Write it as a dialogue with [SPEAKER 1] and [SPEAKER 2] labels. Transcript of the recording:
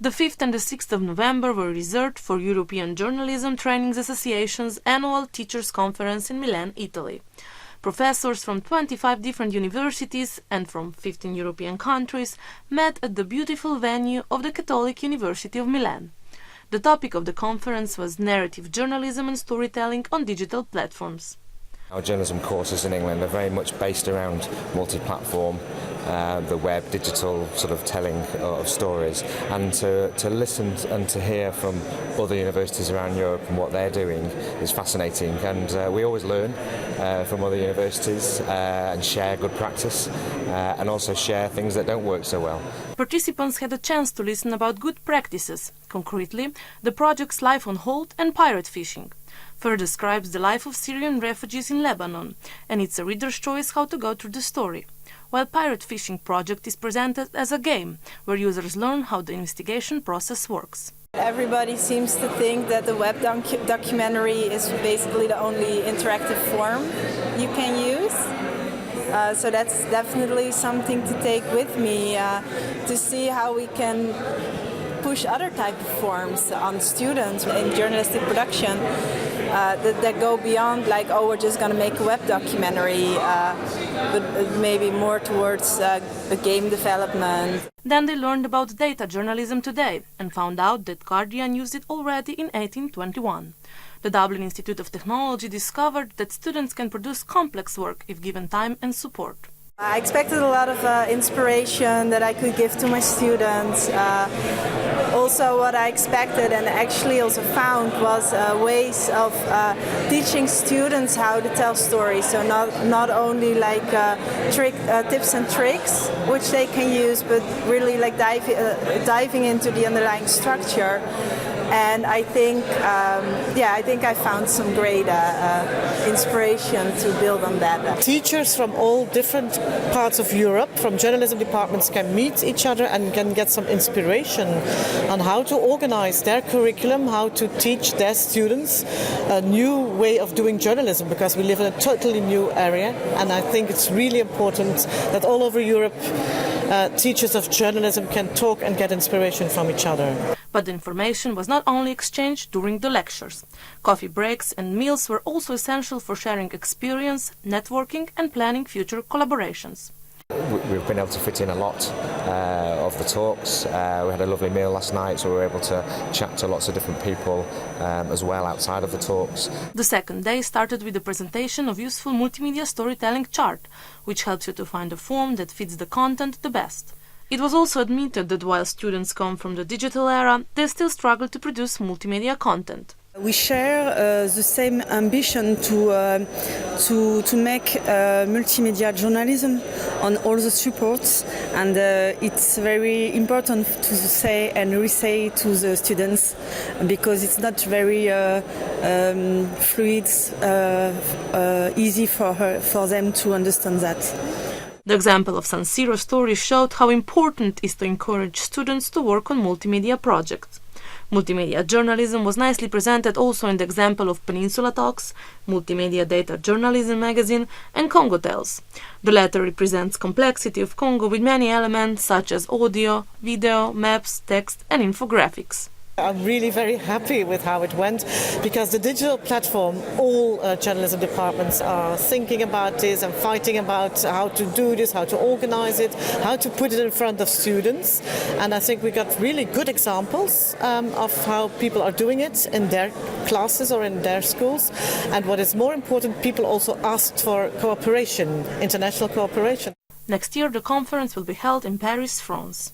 [SPEAKER 1] The 5th and the 6th of November were reserved for European Journalism Trainings Association's annual Teachers Conference in Milan, Italy. Professors from 25 different universities and from 15 European countries met at the beautiful venue of the Catholic University of Milan. The topic of the conference was narrative journalism and storytelling on digital platforms.
[SPEAKER 2] Our journalism courses in England are very much based around multi-platform, the web, digital sort of telling of stories, and to listen and to hear from other universities around Europe and what they're doing is fascinating, and we always learn from other universities and share good practice and also share things that don't work so well.
[SPEAKER 1] Participants had a chance to listen about good practices, concretely the projects Life on Hold and Pirate Fishing. Fur describes the life of Syrian refugees in Lebanon, and it's a reader's choice how to go through the story, while Pirate Fishing project is presented as a game, where users learn how the investigation process works.
[SPEAKER 3] Everybody seems to think that the web documentary is basically the only interactive form you can use. So that's definitely something to take with me, to see how we can push other type of forms on students in journalistic production that go beyond like, oh, we're just going to make a web documentary, but maybe more towards a game development.
[SPEAKER 1] Then they learned about data journalism today and found out that Guardian used it already in 1821. The Dublin Institute of Technology discovered that students can produce complex work if given time and support.
[SPEAKER 3] I expected a lot of inspiration that I could give to my students. Also what I expected and actually also found was ways of teaching students how to tell stories. So not only like tips and tricks which they can use, but really like diving into the underlying structure. And I think, I found some great inspiration to build on that.
[SPEAKER 4] Teachers from all different parts of Europe, from journalism departments, can meet each other and can get some inspiration on how to organize their curriculum, how to teach their students a new way of doing journalism, because we live in a totally new area. And I think it's really important that all over Europe teachers of journalism can talk and get inspiration from each other.
[SPEAKER 1] But the information was not only exchanged during the lectures. Coffee breaks and meals were also essential for sharing experience, networking and planning future collaborations.
[SPEAKER 2] We've been able to fit in a lot of the talks. We had a lovely meal last night, so we were able to chat to lots of different people as well outside of the talks.
[SPEAKER 1] The second day started with the presentation of useful multimedia storytelling chart, which helps you to find a form that fits the content the best. It was also admitted that while students come from the digital era, they still struggle to produce multimedia content.
[SPEAKER 5] We share the same ambition to make multimedia journalism on all the supports, and it's very important to say and re-say to the students, because it's not very fluid, easy for them to understand that.
[SPEAKER 1] The example of San Siro story showed how important it is to encourage students to work on multimedia projects. Multimedia journalism was nicely presented also in the example of Peninsula Talks, Multimedia Data Journalism magazine, and Congo Tales. The latter represents complexity of Congo with many elements such as audio, video, maps, text, and infographics.
[SPEAKER 4] I'm really very happy with how it went, because the digital platform, all journalism departments are thinking about this and fighting about how to do this, how to organize it, how to put it in front of students. And I think we got really good examples of how people are doing it in their classes or in their schools. And what is more important, people also asked for cooperation, international cooperation.
[SPEAKER 1] Next year, the conference will be held in Paris, France.